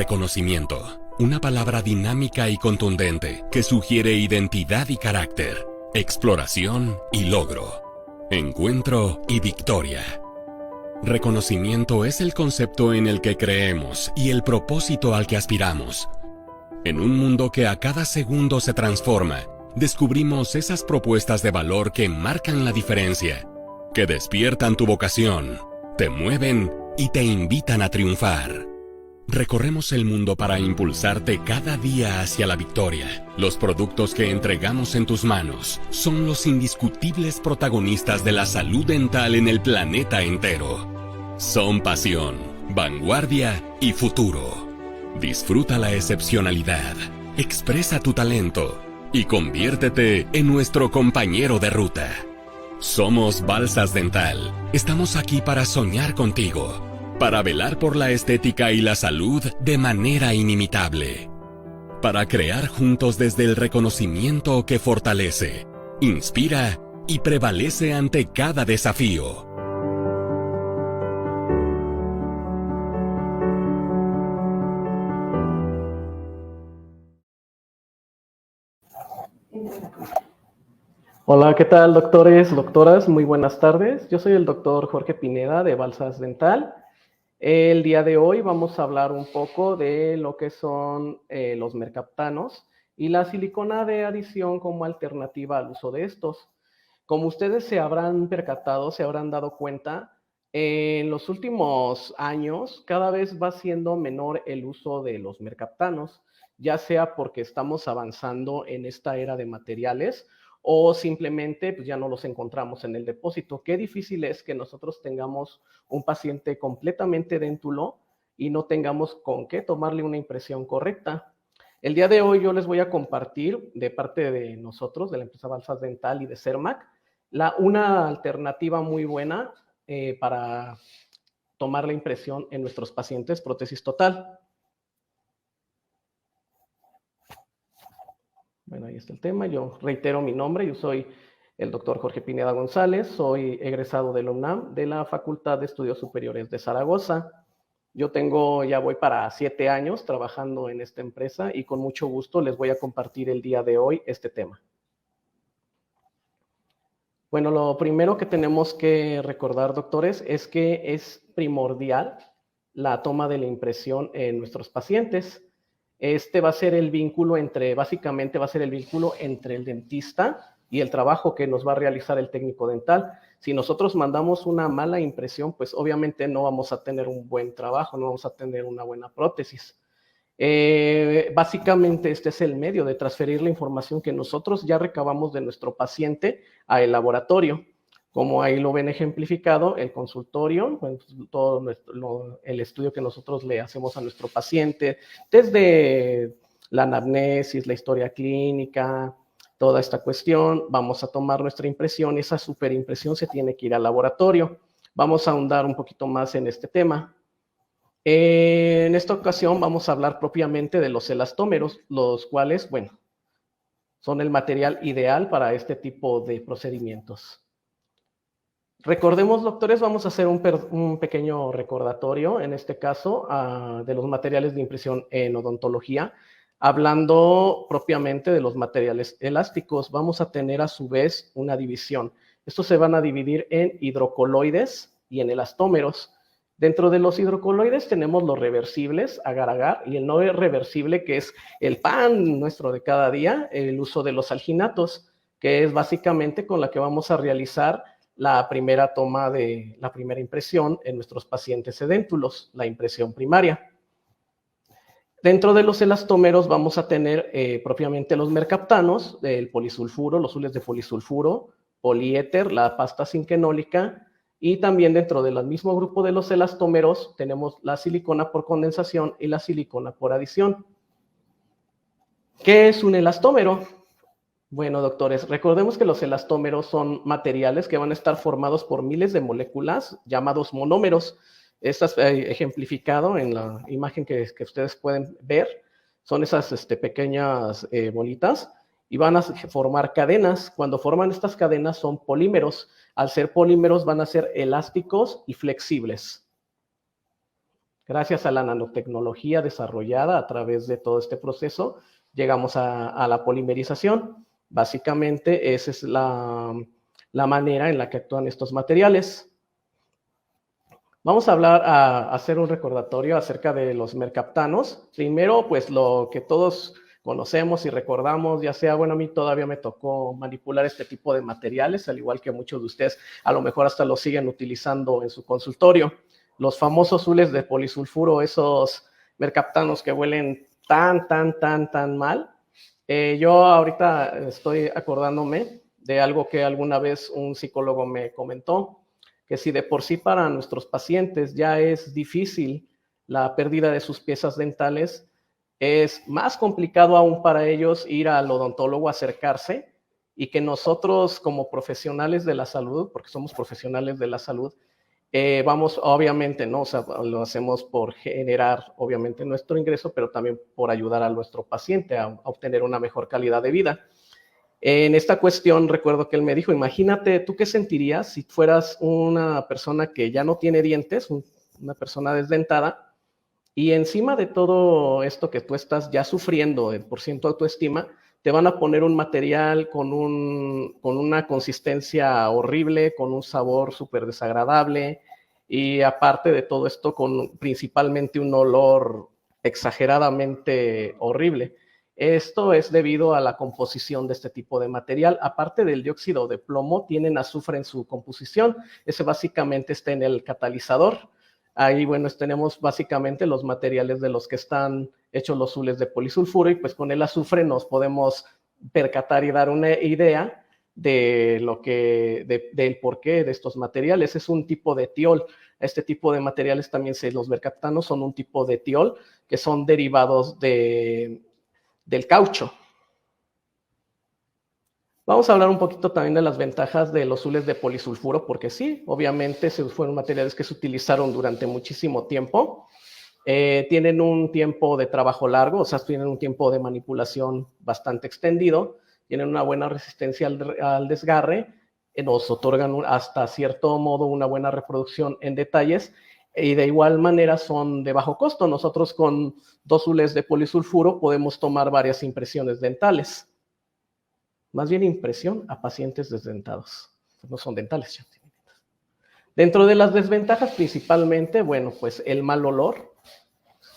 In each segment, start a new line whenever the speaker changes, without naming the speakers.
Reconocimiento. Una palabra dinámica y contundente que sugiere identidad y carácter, exploración y logro, encuentro y victoria. Reconocimiento es el concepto en el que creemos y el propósito al que aspiramos. En un mundo que a cada segundo se transforma, descubrimos esas propuestas de valor que marcan la diferencia, que despiertan tu vocación, te mueven y te invitan a triunfar. Recorremos el mundo para impulsarte cada día hacia la victoria. Los productos que entregamos en tus manos son los indiscutibles protagonistas de la salud dental en el planeta entero. Son pasión, vanguardia y futuro. Disfruta la excepcionalidad, expresa tu talento y conviértete en nuestro compañero de ruta. Somos Balsas Dental. Estamos aquí para soñar contigo, para velar por la estética y la salud de manera inimitable, para crear juntos desde el reconocimiento que fortalece, inspira y prevalece ante cada desafío.
Hola, ¿qué tal, doctores, doctoras? Muy buenas tardes. Yo soy el doctor Jorge Pineda de Balsas Dental. El día de hoy vamos a hablar un poco de lo que son los mercaptanos y la silicona de adición como alternativa al uso de estos. Como ustedes se habrán percatado, se habrán dado cuenta, en los últimos años cada vez va siendo menor el uso de los mercaptanos, ya sea porque estamos avanzando en esta era de materiales o simplemente pues, ya no los encontramos en el depósito. Qué difícil es que nosotros tengamos un paciente completamente déntulo y no tengamos con qué tomarle una impresión correcta. El día de hoy yo les voy a compartir de parte de nosotros, de la empresa Balsas Dental y de Cermac, una alternativa muy buena para tomar la impresión en nuestros pacientes prótesis total. Bueno, ahí está el tema. Yo reitero mi nombre. Yo soy el doctor Jorge Pineda González. Soy egresado de la UNAM, de la Facultad de Estudios Superiores de Zaragoza. Yo ya voy para 7 años trabajando en esta empresa y con mucho gusto les voy a compartir el día de hoy este tema. Bueno, lo primero que tenemos que recordar, doctores, es que es primordial la toma de la impresión en nuestros pacientes. Este va a ser el vínculo básicamente va a ser el vínculo entre el dentista y el trabajo que nos va a realizar el técnico dental. Si nosotros mandamos una mala impresión, pues obviamente no vamos a tener un buen trabajo, no vamos a tener una buena prótesis. Básicamente este es el medio de transferir la información que nosotros ya recabamos de nuestro paciente al laboratorio. Como ahí lo ven ejemplificado, el consultorio, todo el estudio que nosotros le hacemos a nuestro paciente, desde la anamnesis, la historia clínica, toda esta cuestión, vamos a tomar nuestra impresión y esa superimpresión se tiene que ir al laboratorio. Vamos a ahondar un poquito más en este tema. En esta ocasión vamos a hablar propiamente de los elastómeros, los cuales, bueno, son el material ideal para este tipo de procedimientos. Recordemos, doctores, vamos a hacer un pequeño recordatorio, en este caso, de los materiales de impresión en odontología. Hablando propiamente de los materiales elásticos, vamos a tener a su vez una división. Estos se van a dividir en hidrocoloides y en elastómeros. Dentro de los hidrocoloides tenemos los reversibles, agar-agar, y el no reversible, que es el pan nuestro de cada día, el uso de los alginatos, que es básicamente con la que vamos a realizar la primera toma de la primera impresión en nuestros pacientes edéntulos, la impresión primaria. Dentro de los elastómeros vamos a tener propiamente los mercaptanos, el polisulfuro, los hules de polisulfuro, poliéter, la pasta zinquenólica, y también dentro del mismo grupo de los elastómeros tenemos la silicona por condensación y la silicona por adición. ¿Qué es un elastómero? Bueno, doctores, recordemos que los elastómeros son materiales que van a estar formados por miles de moléculas llamados monómeros. Esto es ejemplificado en la imagen que ustedes pueden ver. Son esas pequeñas bolitas y van a formar cadenas. Cuando forman estas cadenas son polímeros. Al ser polímeros van a ser elásticos y flexibles. Gracias a la nanotecnología desarrollada a través de todo este proceso, llegamos a la polimerización. Básicamente, esa es la manera en la que actúan estos materiales. Vamos a hacer un recordatorio acerca de los mercaptanos. Primero, pues lo que todos conocemos y recordamos, ya sea, bueno, a mí todavía me tocó manipular este tipo de materiales, al igual que muchos de ustedes a lo mejor hasta lo siguen utilizando en su consultorio. Los famosos hules de polisulfuro, esos mercaptanos que huelen tan mal. Yo ahorita estoy acordándome de algo que alguna vez un psicólogo me comentó, que si de por sí para nuestros pacientes ya es difícil la pérdida de sus piezas dentales, es más complicado aún para ellos ir al odontólogo a acercarse, y que nosotros como profesionales de la salud, porque somos profesionales de la salud, vamos, obviamente, ¿no? O sea, lo hacemos por generar, obviamente, nuestro ingreso, pero también por ayudar a nuestro paciente a obtener una mejor calidad de vida. En esta cuestión, recuerdo que él me dijo, imagínate, ¿tú qué sentirías si fueras una persona que ya no tiene dientes, una persona desdentada, y encima de todo esto que tú estás ya sufriendo por ciento autoestima, te van a poner un material con una consistencia horrible, con un sabor súper desagradable, y aparte de todo esto, con principalmente un olor exageradamente horrible? Esto es debido a la composición de este tipo de material. Aparte del dióxido de plomo, tienen azufre en su composición. Ese básicamente está en el catalizador. Ahí, bueno, tenemos básicamente los materiales de los que están hechos los hules de polisulfuro, y pues con el azufre nos podemos percatar y dar una idea de del porqué de estos materiales. Es un tipo de tiol. Este tipo de materiales también, los mercaptanos son un tipo de tiol, que son derivados del caucho. Vamos a hablar un poquito también de las ventajas de los hules de polisulfuro, porque sí, obviamente fueron materiales que se utilizaron durante muchísimo tiempo. Tienen un tiempo de trabajo largo, o sea, tienen un tiempo de manipulación bastante extendido, tienen una buena resistencia al desgarre, nos otorgan hasta cierto modo una buena reproducción en detalles, y de igual manera son de bajo costo. Nosotros con 2 hules de polisulfuro podemos tomar varias impresiones dentales. Más bien impresión a pacientes desdentados. No son dentales ya. Dentro de las desventajas principalmente, bueno, pues el mal olor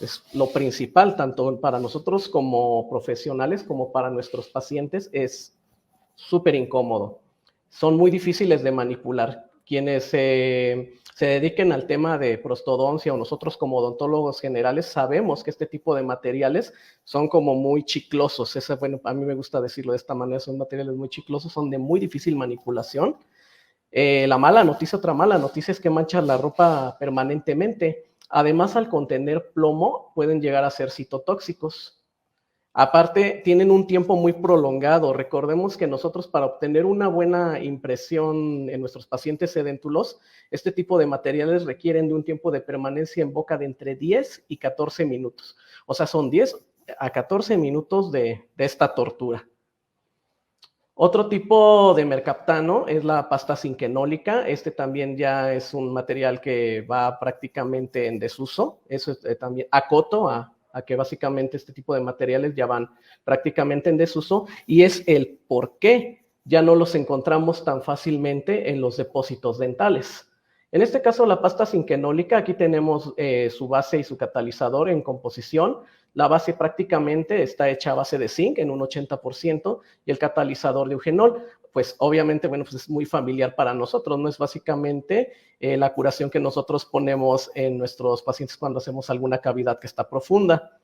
es lo principal, tanto para nosotros como profesionales como para nuestros pacientes. Es súper incómodo. Son muy difíciles de manipular. Quienes se dediquen al tema de prostodoncia, o nosotros como odontólogos generales, sabemos que este tipo de materiales son como muy chiclosos. Bueno, a mí me gusta decirlo de esta manera, son materiales muy chiclosos, son de muy difícil manipulación. La mala noticia, otra mala noticia, es que manchan la ropa permanentemente. Además, al contener plomo, pueden llegar a ser citotóxicos. Aparte, tienen un tiempo muy prolongado. Recordemos que nosotros, para obtener una buena impresión en nuestros pacientes sedéntulos, este tipo de materiales requieren de un tiempo de permanencia en boca de entre 10 y 14 minutos. O sea, son 10 a 14 minutos de esta tortura. Otro tipo de mercaptano es la pasta zinquenólica. Este también ya es un material que va prácticamente en desuso. Eso es también acoto a que básicamente este tipo de materiales ya van prácticamente en desuso, y es el por qué ya no los encontramos tan fácilmente en los depósitos dentales. En este caso, la pasta zinquenólica, aquí tenemos su base y su catalizador en composición. La base prácticamente está hecha a base de zinc en un 80%, y el catalizador de eugenol, pues obviamente, bueno, pues es muy familiar para nosotros, ¿no? Es básicamente la curación que nosotros ponemos en nuestros pacientes cuando hacemos alguna cavidad que está profunda.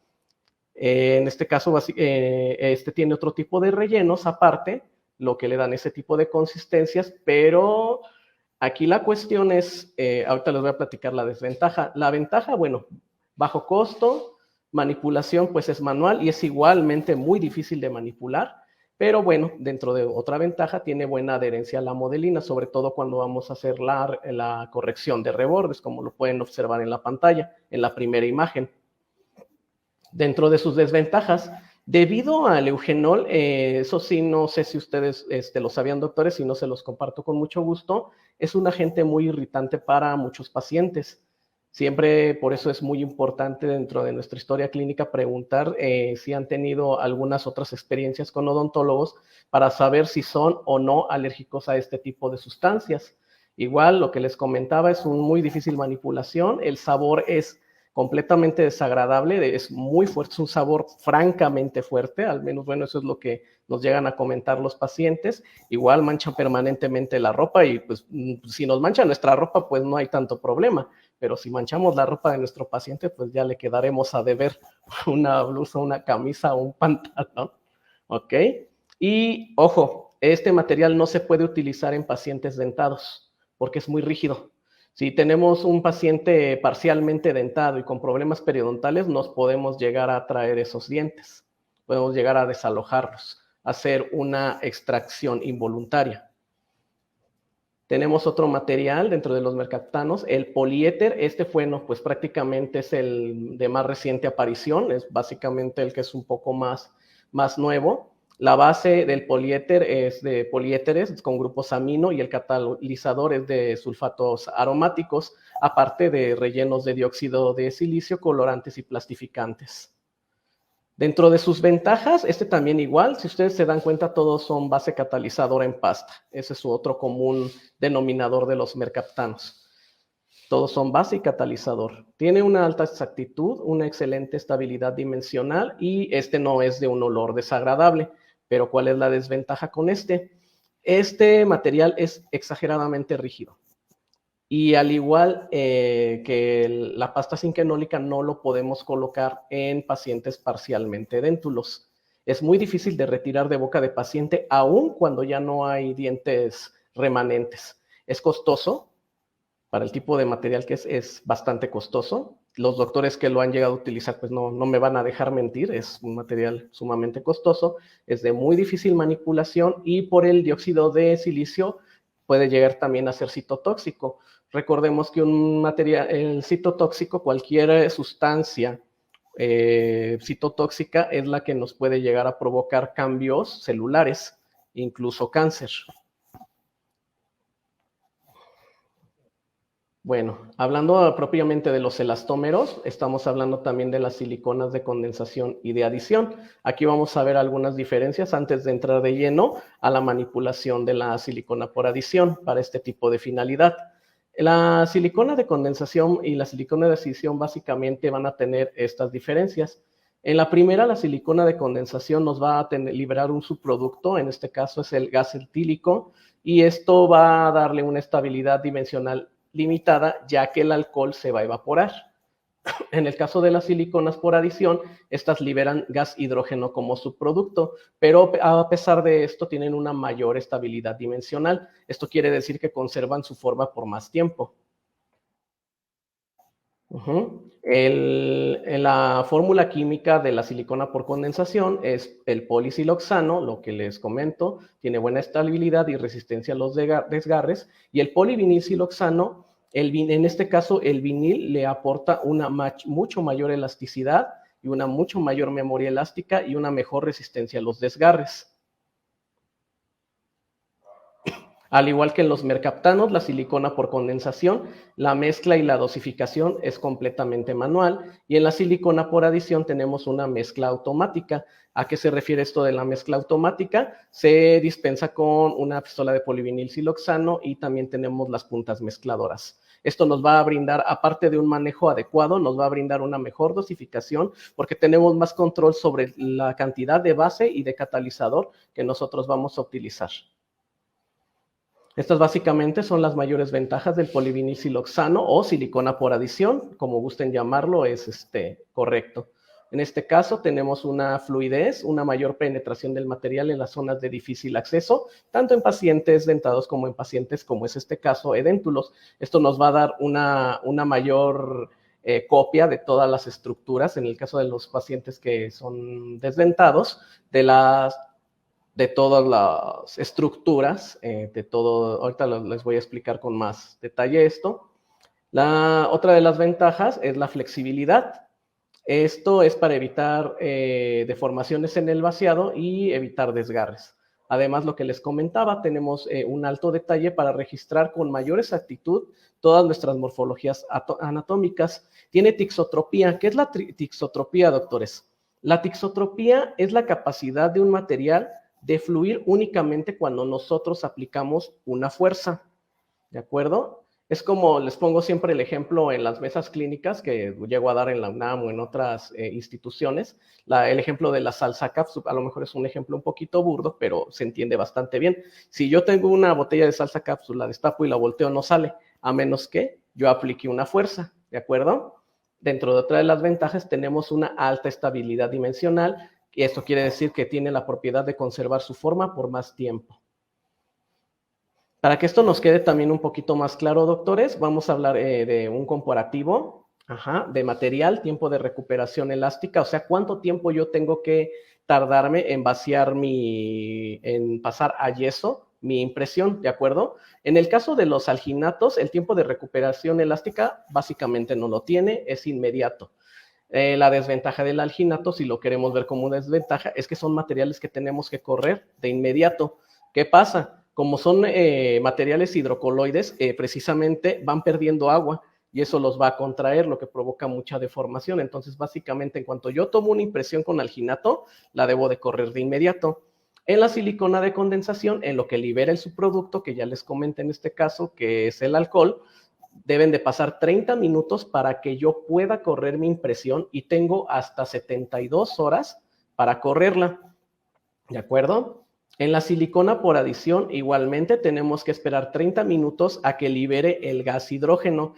En este caso, este tiene otro tipo de rellenos aparte, lo que le dan ese tipo de consistencias, pero aquí la cuestión es, ahorita les voy a platicar la desventaja. La ventaja, bueno, bajo costo, manipulación pues es manual y es igualmente muy difícil de manipular. Pero bueno, dentro de otra ventaja, tiene buena adherencia a la modelina, sobre todo cuando vamos a hacer la corrección de rebordes, como lo pueden observar en la pantalla, en la primera imagen. Dentro de sus desventajas, debido al eugenol, eso sí, no sé si ustedes lo sabían, doctores, si no se los comparto con mucho gusto, es un agente muy irritante para muchos pacientes. Siempre, por eso es muy importante dentro de nuestra historia clínica preguntar si han tenido algunas otras experiencias con odontólogos para saber si son o no alérgicos a este tipo de sustancias. Igual, lo que les comentaba es un muy difícil manipulación, el sabor es completamente desagradable, es muy fuerte, es un sabor francamente fuerte, al menos, bueno, eso es lo que nos llegan a comentar los pacientes. Igual manchan permanentemente la ropa y pues si nos manchan nuestra ropa, pues no hay tanto problema, pero si manchamos la ropa de nuestro paciente, pues ya le quedaremos a deber una blusa, una camisa o un pantalón, ¿ok? Y ojo, este material no se puede utilizar en pacientes dentados porque es muy rígido. Si tenemos un paciente parcialmente dentado y con problemas periodontales, nos podemos llegar a traer esos dientes, podemos llegar a desalojarlos, hacer una extracción involuntaria. Tenemos otro material dentro de los mercaptanos, el poliéter. Este fue, no, pues prácticamente es el de más reciente aparición, es básicamente el que es un poco más nuevo. La base del poliéter es de poliéteres con grupos amino y el catalizador es de sulfatos aromáticos, aparte de rellenos de dióxido de silicio, colorantes y plastificantes. Dentro de sus ventajas, este también igual, si ustedes se dan cuenta, todos son base catalizadora en pasta. Ese es su otro común denominador de los mercaptanos. Todos son base y catalizador. Tiene una alta exactitud, una excelente estabilidad dimensional y este no es de un olor desagradable. Pero ¿cuál es la desventaja con este? Este material es exageradamente rígido. Y al igual que la pasta cinquenólica, no lo podemos colocar en pacientes parcialmente déntulos. Es muy difícil de retirar de boca de paciente, aun cuando ya no hay dientes remanentes. Es costoso, para el tipo de material que es bastante costoso. Los doctores que lo han llegado a utilizar, pues no me van a dejar mentir, es un material sumamente costoso, es de muy difícil manipulación y por el dióxido de silicio puede llegar también a ser citotóxico. Recordemos que un material, el citotóxico, cualquier sustancia citotóxica es la que nos puede llegar a provocar cambios celulares, incluso cáncer. Bueno, hablando propiamente de los elastómeros, estamos hablando también de las siliconas de condensación y de adición. Aquí vamos a ver algunas diferencias antes de entrar de lleno a la manipulación de la silicona por adición para este tipo de finalidad. La silicona de condensación y la silicona de adición básicamente van a tener estas diferencias. En la primera, la silicona de condensación nos va a liberar un subproducto, en este caso es el gas etílico, y esto va a darle una estabilidad dimensional limitada, ya que el alcohol se va a evaporar. En el caso de las siliconas por adición, estas liberan gas hidrógeno como subproducto, pero a pesar de esto tienen una mayor estabilidad dimensional. Esto quiere decir que conservan su forma por más tiempo. La fórmula química de la silicona por condensación es el polisiloxano, lo que les comento, tiene buena estabilidad y resistencia a los desgarres, y el polivinilsiloxano, en este caso el vinil le aporta una mucho mayor elasticidad y una mucho mayor memoria elástica y una mejor resistencia a los desgarres. Al igual que en los mercaptanos, la silicona por condensación, la mezcla y la dosificación es completamente manual, y en la silicona por adición tenemos una mezcla automática. ¿A qué se refiere esto de la mezcla automática? Se dispensa con una pistola de polivinilsiloxano y también tenemos las puntas mezcladoras. Esto nos va a brindar, aparte de un manejo adecuado, nos va a brindar una mejor dosificación porque tenemos más control sobre la cantidad de base y de catalizador que nosotros vamos a utilizar. Estas básicamente son las mayores ventajas del polivinilsiloxano o silicona por adición, como gusten llamarlo, es correcto. En este caso tenemos una fluidez, una mayor penetración del material en las zonas de difícil acceso, tanto en pacientes dentados como en pacientes, como es este caso, edéntulos. Esto nos va a dar una mayor copia de todas las estructuras, en el caso de los pacientes que son desdentados, de todas las estructuras, ahorita les voy a explicar con más detalle esto. Otra de las ventajas es la flexibilidad. Esto es para evitar deformaciones en el vaciado y evitar desgarres. Además, lo que les comentaba, tenemos un alto detalle para registrar con mayor exactitud todas nuestras morfologías anatómicas. Tiene tixotropía. ¿Qué es la tixotropía, doctores? La tixotropía es la capacidad de un material de fluir únicamente cuando nosotros aplicamos una fuerza, ¿de acuerdo? Es como, les pongo siempre el ejemplo en las mesas clínicas que llego a dar en la UNAM o en otras instituciones, el ejemplo de la salsa cápsula, a lo mejor es un ejemplo un poquito burdo, pero se entiende bastante bien. Si yo tengo una botella de salsa cápsula, destapo y la volteo, no sale, a menos que yo aplique una fuerza, ¿de acuerdo? Dentro de otra de las ventajas tenemos una alta estabilidad dimensional, y esto quiere decir que tiene la propiedad de conservar su forma por más tiempo. Para que esto nos quede también un poquito más claro, doctores, vamos a hablar de un comparativo de material, tiempo de recuperación elástica, o sea, cuánto tiempo yo tengo que tardarme en vaciar en pasar a yeso mi impresión, ¿de acuerdo? En el caso de los alginatos, el tiempo de recuperación elástica básicamente no lo tiene, es inmediato. La desventaja del alginato, si lo queremos ver como desventaja, es que son materiales que tenemos que correr de inmediato. ¿Qué pasa? Como son materiales hidrocoloides, precisamente van perdiendo agua y eso los va a contraer, lo que provoca mucha deformación. Entonces, básicamente, en cuanto yo tomo una impresión con alginato, la debo de correr de inmediato. En la silicona de condensación, en lo que libera el subproducto, que ya les comenté en este caso, que es el alcohol, deben de pasar 30 minutos para que yo pueda correr mi impresión y tengo hasta 72 horas para correrla, ¿de acuerdo? En la silicona por adición, igualmente tenemos que esperar 30 minutos a que libere el gas hidrógeno.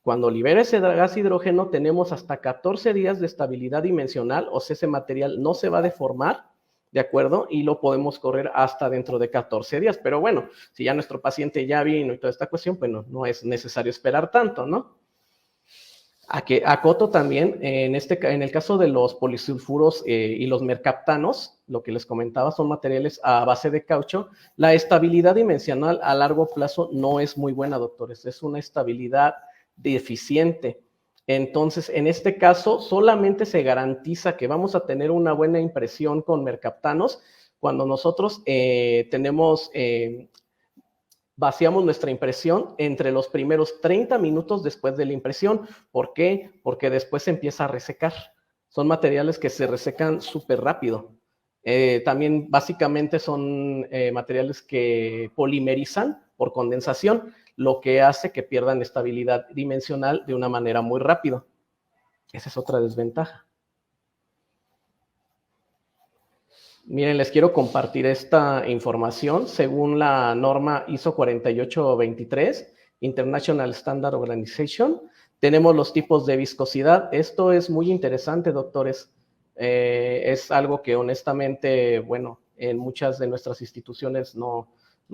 Cuando libere ese gas hidrógeno, tenemos hasta 14 días de estabilidad dimensional, o sea, ese material no se va a deformar, ¿de acuerdo? Y lo podemos correr hasta dentro de 14 días. Pero bueno, si ya nuestro paciente ya vino y toda esta cuestión, pues no es necesario esperar tanto, ¿no? Acoto también, en el caso de los polisulfuros y los mercaptanos, lo que les comentaba, son materiales a base de caucho. La estabilidad dimensional a largo plazo no es muy buena, doctores. Es una estabilidad deficiente. Entonces, en este caso, solamente se garantiza que vamos a tener una buena impresión con mercaptanos cuando nosotros vaciamos nuestra impresión entre los primeros 30 minutos después de la impresión. ¿Por qué? Porque después se empieza a resecar. Son materiales que se resecan súper rápido. También básicamente son materiales que polimerizan por condensación, lo que hace que pierdan estabilidad dimensional de una manera muy rápida. Esa es otra desventaja. Miren, les quiero compartir esta información. Según la norma ISO 4823, International Standard Organization, tenemos los tipos de viscosidad. Esto es muy interesante, doctores. Es algo que honestamente, bueno, en muchas de nuestras instituciones no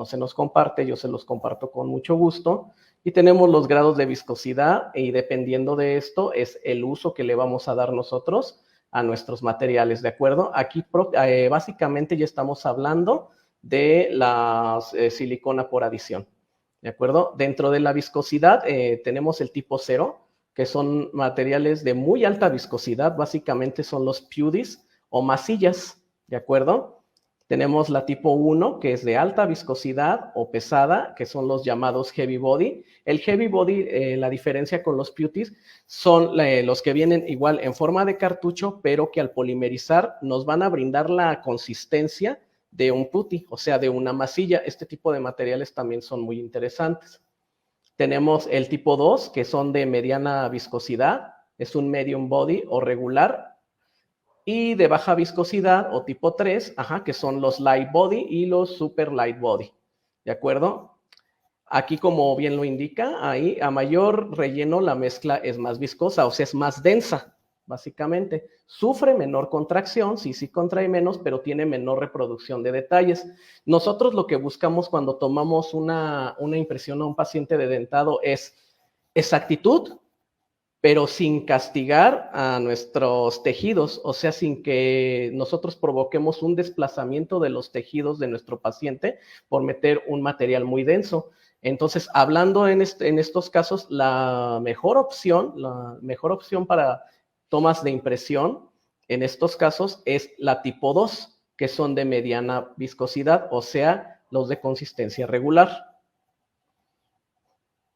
se nos comparte, yo se los comparto con mucho gusto. Y tenemos los grados de viscosidad y dependiendo de esto es el uso que le vamos a dar nosotros a nuestros materiales, ¿de acuerdo? Aquí básicamente ya estamos hablando de la silicona por adición, ¿de acuerdo? Dentro de la viscosidad tenemos el tipo 0, que son materiales de muy alta viscosidad, básicamente son los PUDs o masillas, ¿de acuerdo? Tenemos la tipo 1, que es de alta viscosidad o pesada, que son los llamados heavy body. El heavy body, la diferencia con los PUTIs, son los que vienen igual en forma de cartucho, pero que al polimerizar nos van a brindar la consistencia de un PUTI, o sea, de una masilla. Este tipo de materiales también son muy interesantes. Tenemos el tipo 2, que son de mediana viscosidad, es un medium body o regular, y de baja viscosidad o tipo 3, que son los light body y los super light body, ¿de acuerdo? Aquí, como bien lo indica, ahí a mayor relleno la mezcla es más viscosa, o sea, es más densa, básicamente. Sufre menor contracción, sí contrae menos, pero tiene menor reproducción de detalles. Nosotros lo que buscamos cuando tomamos una impresión a un paciente de dentado es exactitud, pero sin castigar a nuestros tejidos, o sea, sin que nosotros provoquemos un desplazamiento de los tejidos de nuestro paciente por meter un material muy denso. Entonces, hablando en estos casos, la mejor opción para tomas de impresión en estos casos es la tipo 2, que son de mediana viscosidad, o sea, los de consistencia regular.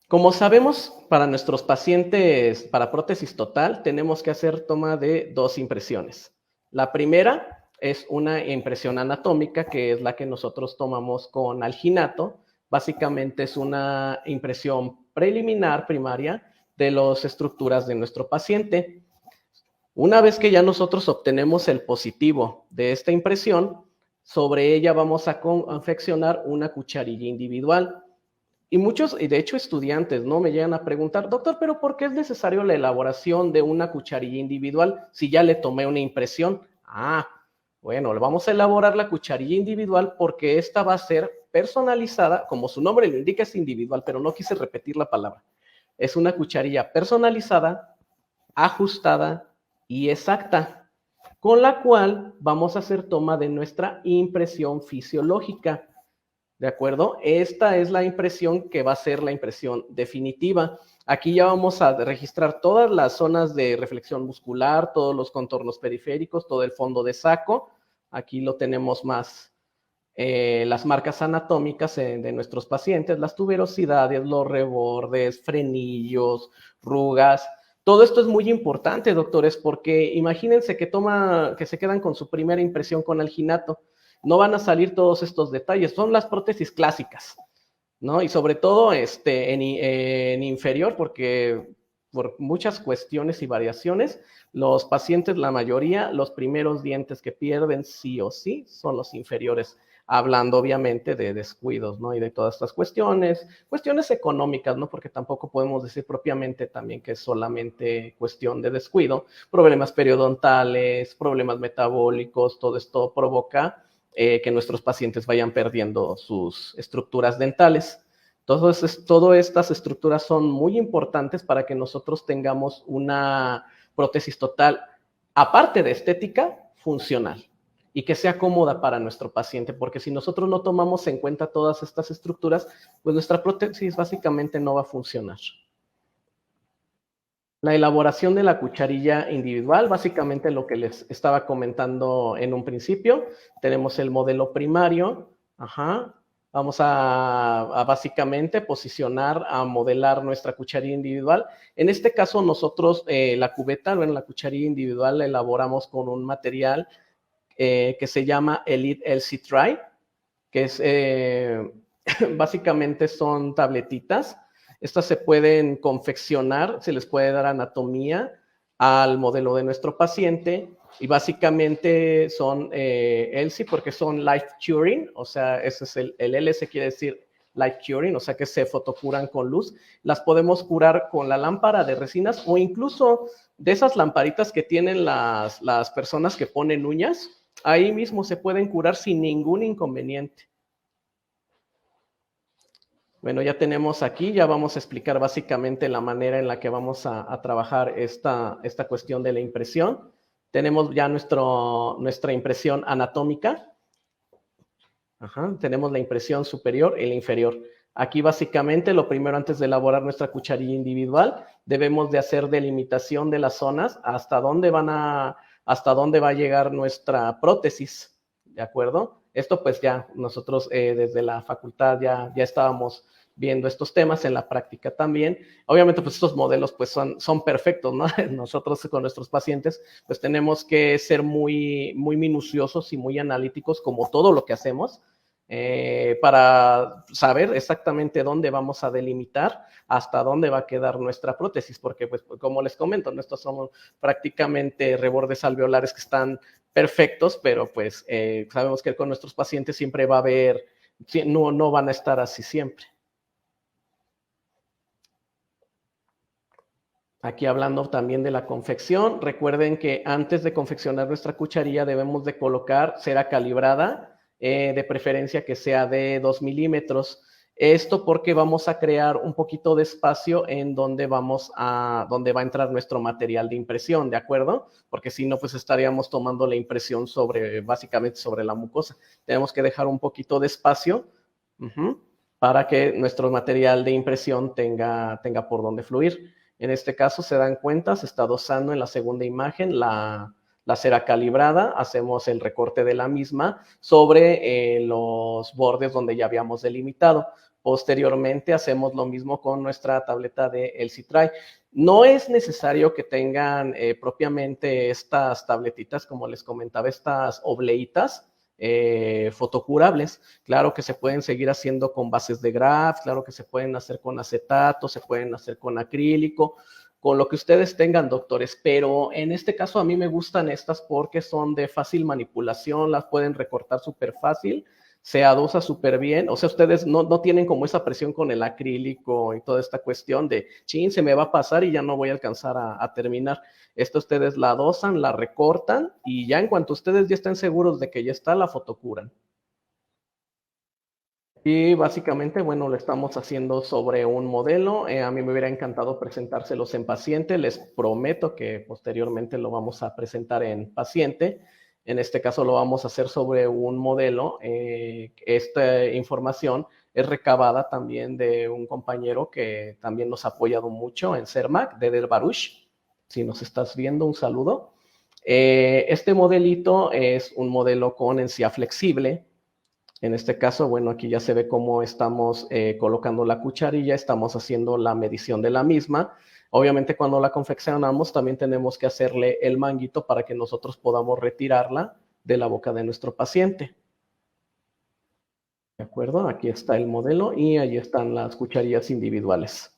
Como sabemos, para nuestros pacientes para prótesis total, tenemos que hacer toma de 2 impresiones. La primera es una impresión anatómica, que es la que nosotros tomamos con alginato. Básicamente es una impresión preliminar, primaria, de las estructuras de nuestro paciente. Una vez que ya nosotros obtenemos el positivo de esta impresión, sobre ella vamos a confeccionar una cucharilla individual. Y muchos, y de hecho estudiantes, ¿no? Me llegan a preguntar, doctor, ¿pero por qué es necesario la elaboración de una cucharilla individual si ya le tomé una impresión? Bueno, vamos a elaborar la cucharilla individual porque esta va a ser personalizada, como su nombre lo indica, es individual, pero no quise repetir la palabra. Es una cucharilla personalizada, ajustada y exacta, con la cual vamos a hacer toma de nuestra impresión fisiológica. ¿De acuerdo? Esta es la impresión que va a ser la impresión definitiva. Aquí ya vamos a registrar todas las zonas de reflexión muscular, todos los contornos periféricos, todo el fondo de saco. Aquí lo tenemos más, las marcas anatómicas de nuestros pacientes, las tuberosidades, los rebordes, frenillos, rugas. Todo esto es muy importante, doctores, porque imagínense que se quedan con su primera impresión con alginato. No van a salir todos estos detalles, son las prótesis clásicas, ¿no? Y sobre todo en inferior, porque por muchas cuestiones y variaciones, los pacientes, la mayoría, los primeros dientes que pierden sí o sí son los inferiores, hablando obviamente de descuidos, ¿no? Y de todas estas cuestiones económicas, ¿no? Porque tampoco podemos decir propiamente también que es solamente cuestión de descuido, problemas periodontales, problemas metabólicos, todo esto provoca que nuestros pacientes vayan perdiendo sus estructuras dentales. Entonces, todas estas estructuras son muy importantes para que nosotros tengamos una prótesis total, aparte de estética, funcional y que sea cómoda para nuestro paciente, porque si nosotros no tomamos en cuenta todas estas estructuras, pues nuestra prótesis básicamente no va a funcionar. La elaboración de la cucharilla individual, básicamente lo que les estaba comentando en un principio. Tenemos el modelo primario. Vamos a básicamente posicionar, a modelar nuestra cucharilla individual. En este caso nosotros la cubeta, bueno, la cucharilla individual la elaboramos con un material que se llama Elite LC Try, que es básicamente son tabletitas. Estas se pueden confeccionar, se les puede dar anatomía al modelo de nuestro paciente y básicamente son LC porque son Light Curing, o sea, ese es el LC quiere decir Light Curing, o sea que se fotocuran con luz. Las podemos curar con la lámpara de resinas o incluso de esas lamparitas que tienen las personas que ponen uñas, ahí mismo se pueden curar sin ningún inconveniente. Bueno, ya tenemos aquí, ya vamos a explicar básicamente la manera en la que vamos a trabajar esta cuestión de la impresión. Tenemos ya nuestra impresión anatómica. Tenemos la impresión superior y la inferior. Aquí básicamente lo primero antes de elaborar nuestra cucharilla individual, debemos de hacer delimitación de las zonas hasta dónde va a llegar nuestra prótesis, ¿de acuerdo? Esto pues ya nosotros desde la facultad ya estábamos viendo estos temas en la práctica también. Obviamente pues estos modelos pues son perfectos, ¿no? Nosotros con nuestros pacientes pues tenemos que ser muy minuciosos y muy analíticos como todo lo que hacemos para saber exactamente dónde vamos a delimitar, hasta dónde va a quedar nuestra prótesis, porque pues como les comento, estos son prácticamente rebordes alveolares que están perfectos, pero pues sabemos que con nuestros pacientes siempre va a haber, no van a estar así siempre. Aquí hablando también de la confección, recuerden que antes de confeccionar nuestra cucharilla debemos de colocar cera calibrada, de preferencia que sea de 2 milímetros. Esto porque vamos a crear un poquito de espacio en donde va a entrar nuestro material de impresión, ¿de acuerdo? Porque si no, pues estaríamos tomando la impresión básicamente sobre la mucosa. Tenemos que dejar un poquito de espacio para que nuestro material de impresión tenga por dónde fluir. En este caso, se dan cuenta, se está dosando en la segunda imagen la la cera calibrada, hacemos el recorte de la misma sobre los bordes donde ya habíamos delimitado. Posteriormente hacemos lo mismo con nuestra tableta de Elsie Try. No es necesario que tengan propiamente estas tabletitas, como les comentaba, estas obleitas fotocurables. Claro que se pueden seguir haciendo con bases de graf, claro que se pueden hacer con acetato, se pueden hacer con acrílico, con lo que ustedes tengan, doctores, pero en este caso a mí me gustan estas porque son de fácil manipulación, las pueden recortar súper fácil, se adosa súper bien, o sea, ustedes no tienen como esa presión con el acrílico y toda esta cuestión de, chin, se me va a pasar y ya no voy a alcanzar a terminar. Esto ustedes la adosan, la recortan y ya en cuanto ustedes ya estén seguros de que ya está, la fotocuran. Y básicamente, bueno, lo estamos haciendo sobre un modelo. A mí me hubiera encantado presentárselos en paciente. Les prometo que posteriormente lo vamos a presentar en paciente. En este caso lo vamos a hacer sobre un modelo. Esta información es recabada también de un compañero que también nos ha apoyado mucho en CERMAC, Deder Baruch. Si nos estás viendo, un saludo. Este modelito es un modelo con encía flexible. En este caso, bueno, aquí ya se ve cómo estamos colocando la cucharilla, estamos haciendo la medición de la misma. Obviamente cuando la confeccionamos también tenemos que hacerle el manguito para que nosotros podamos retirarla de la boca de nuestro paciente. ¿De acuerdo? Aquí está el modelo y ahí están las cucharillas individuales.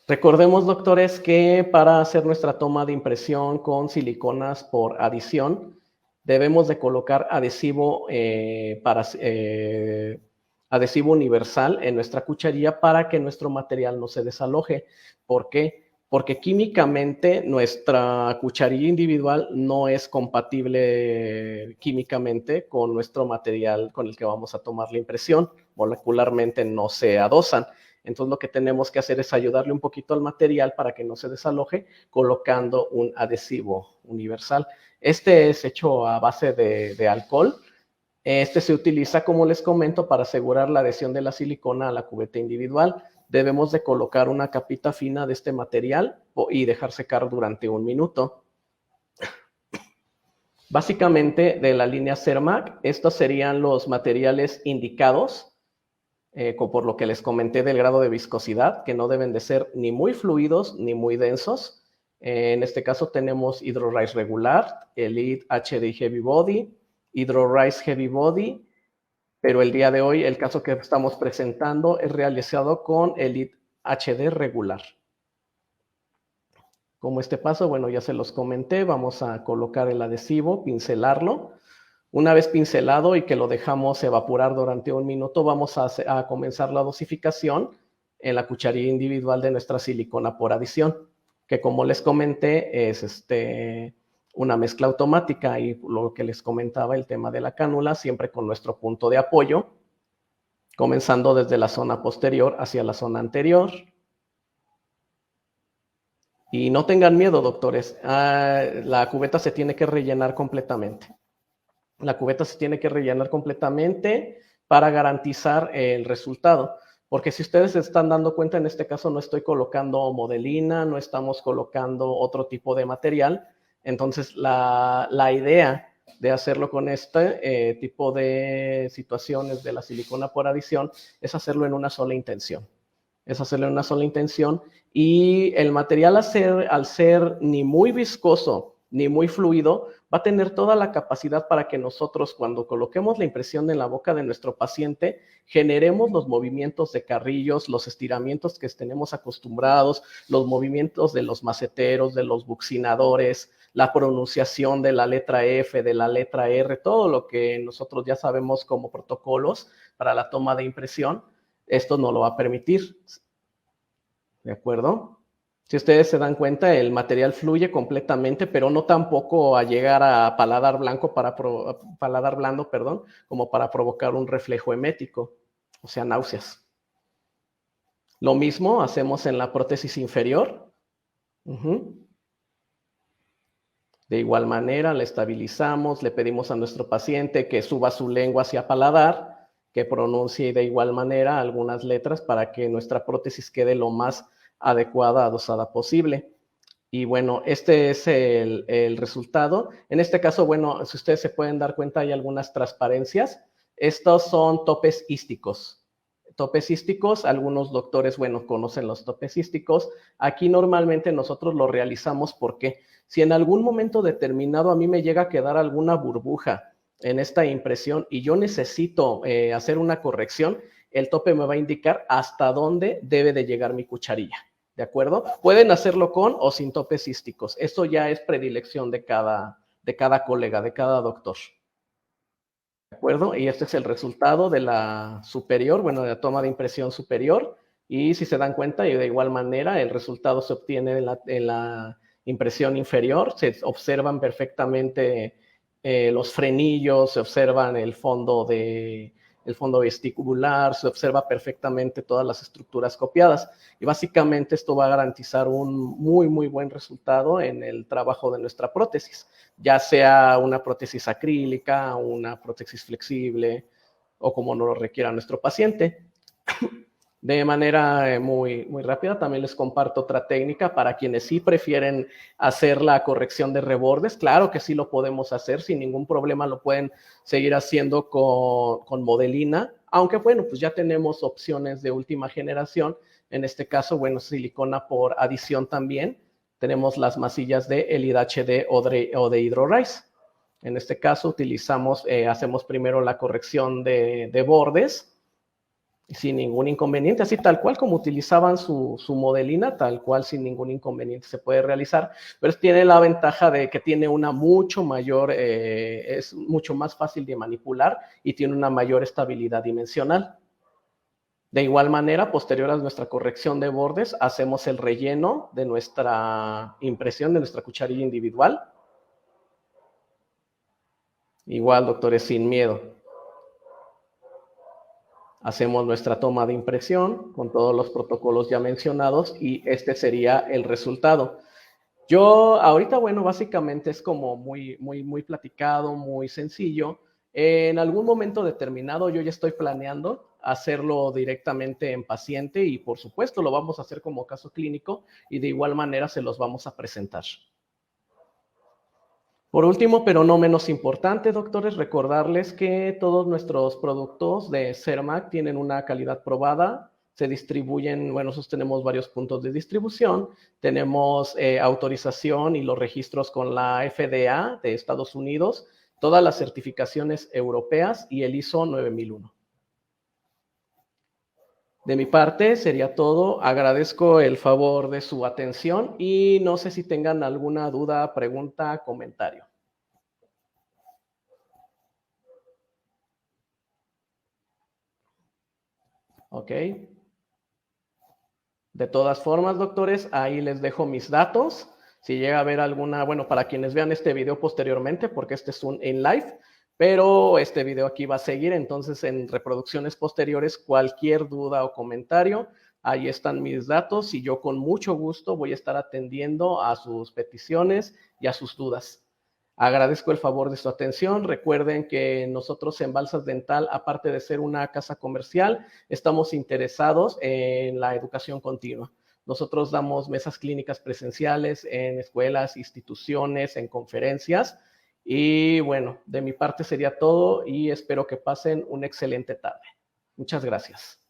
Recordemos, doctores, que para hacer nuestra toma de impresión con siliconas por adición, debemos de colocar adhesivo, adhesivo universal en nuestra cucharilla para que nuestro material no se desaloje. ¿Por qué? Porque químicamente nuestra cucharilla individual no es compatible químicamente con nuestro material con el que vamos a tomar la impresión. Molecularmente no se adosan. Entonces lo que tenemos que hacer es ayudarle un poquito al material para que no se desaloje colocando un adhesivo universal. Este es hecho a base de alcohol. Este se utiliza, como les comento, para asegurar la adhesión de la silicona a la cubeta individual. Debemos de colocar una capita fina de este material y dejar secar durante 1 minuto. Básicamente, de la línea CERMAC, estos serían los materiales indicados, por lo que les comenté del grado de viscosidad, que no deben de ser ni muy fluidos ni muy densos. En este caso tenemos Hydro-Rise regular, Elite HD Heavy Body, Hydro-Rise Heavy Body, pero el día de hoy el caso que estamos presentando es realizado con Elite HD regular. Como este paso, bueno, ya se los comenté, vamos a colocar el adhesivo, pincelarlo. Una vez pincelado y que lo dejamos evaporar durante 1 minuto, vamos a comenzar la dosificación en la cucharilla individual de nuestra silicona por adición, que como les comenté es una mezcla automática y lo que les comentaba, el tema de la cánula, siempre con nuestro punto de apoyo, comenzando desde la zona posterior hacia la zona anterior. Y no tengan miedo, doctores, la cubeta se tiene que rellenar completamente. La cubeta se tiene que rellenar completamente para garantizar el resultado. Porque si ustedes se están dando cuenta, en este caso no estoy colocando modelina, no estamos colocando otro tipo de material. Entonces, la idea de hacerlo con este tipo de situaciones de la silicona por adición es hacerlo en una sola intención. Es hacerlo en una sola intención. Y el material al ser ni muy viscoso ni muy fluido, va a tener toda la capacidad para que nosotros, cuando coloquemos la impresión en la boca de nuestro paciente, generemos los movimientos de carrillos, los estiramientos que tenemos acostumbrados, los movimientos de los maceteros, de los buccinadores, la pronunciación de la letra F, de la letra R, todo lo que nosotros ya sabemos como protocolos para la toma de impresión, esto no lo va a permitir. ¿De acuerdo? Si ustedes se dan cuenta, el material fluye completamente, pero no tampoco a llegar a paladar blando, como para provocar un reflejo emético, o sea, náuseas. Lo mismo hacemos en la prótesis inferior. De igual manera, la estabilizamos, le pedimos a nuestro paciente que suba su lengua hacia paladar, que pronuncie de igual manera algunas letras para que nuestra prótesis quede lo más adecuada, adosada posible. Y bueno, este es el resultado. En este caso, bueno, si ustedes se pueden dar cuenta, hay algunas transparencias. Estos son topes ísticos. Topes ísticos, algunos doctores, bueno, conocen los topes ísticos. Aquí normalmente nosotros lo realizamos porque si en algún momento determinado a mí me llega a quedar alguna burbuja en esta impresión y yo necesito hacer una corrección, el tope me va a indicar hasta dónde debe de llegar mi cucharilla. ¿De acuerdo? Pueden hacerlo con o sin topes císticos. Esto ya es predilección de cada colega, de cada doctor. ¿De acuerdo? Y este es el resultado de la superior, bueno, de la toma de impresión superior. Y si se dan cuenta, y de igual manera, el resultado se obtiene en la impresión inferior. Se observan perfectamente los frenillos, se observan el fondo vestibular, se observa perfectamente todas las estructuras copiadas. Y básicamente esto va a garantizar un muy, muy buen resultado en el trabajo de nuestra prótesis, ya sea una prótesis acrílica, una prótesis flexible o como nos lo requiera nuestro paciente. De manera muy, muy rápida, también les comparto otra técnica para quienes sí prefieren hacer la corrección de rebordes. Claro que sí lo podemos hacer, sin ningún problema lo pueden seguir haciendo con modelina, aunque bueno, pues ya tenemos opciones de última generación. En este caso, bueno, silicona por adición también. Tenemos las masillas de Elite HD o de Hydro-Rise. En este caso utilizamos, hacemos primero la corrección de bordes, sin ningún inconveniente, así tal cual como utilizaban su modelina, tal cual sin ningún inconveniente se puede realizar, pero tiene la ventaja de que tiene una mucho mayor, es mucho más fácil de manipular y tiene una mayor estabilidad dimensional. De igual manera, posterior a nuestra corrección de bordes, hacemos el relleno de nuestra impresión, de nuestra cucharilla individual. Igual, doctores, sin miedo. Hacemos nuestra toma de impresión con todos los protocolos ya mencionados y este sería el resultado. Yo ahorita, bueno, básicamente es como muy, muy, muy platicado, muy sencillo. En algún momento determinado yo ya estoy planeando hacerlo directamente en paciente y por supuesto lo vamos a hacer como caso clínico y de igual manera se los vamos a presentar. Por último, pero no menos importante, doctores, recordarles que todos nuestros productos de CERMAC tienen una calidad probada, se distribuyen, bueno, nosotros tenemos varios puntos de distribución, tenemos autorización y los registros con la FDA de Estados Unidos, todas las certificaciones europeas y el ISO 9001. De mi parte sería todo, agradezco el favor de su atención y no sé si tengan alguna duda, pregunta, comentario. Ok. De todas formas, doctores, ahí les dejo mis datos. Si llega a haber alguna, bueno, para quienes vean este video posteriormente, porque este es un en live, pero este video aquí va a seguir, entonces en reproducciones posteriores, cualquier duda o comentario, ahí están mis datos y yo con mucho gusto voy a estar atendiendo a sus peticiones y a sus dudas. Agradezco el favor de su atención. Recuerden que nosotros en Balsas Dental, aparte de ser una casa comercial, estamos interesados en la educación continua. Nosotros damos mesas clínicas presenciales en escuelas, instituciones, en conferencias. Y bueno, de mi parte sería todo y espero que pasen una excelente tarde. Muchas gracias.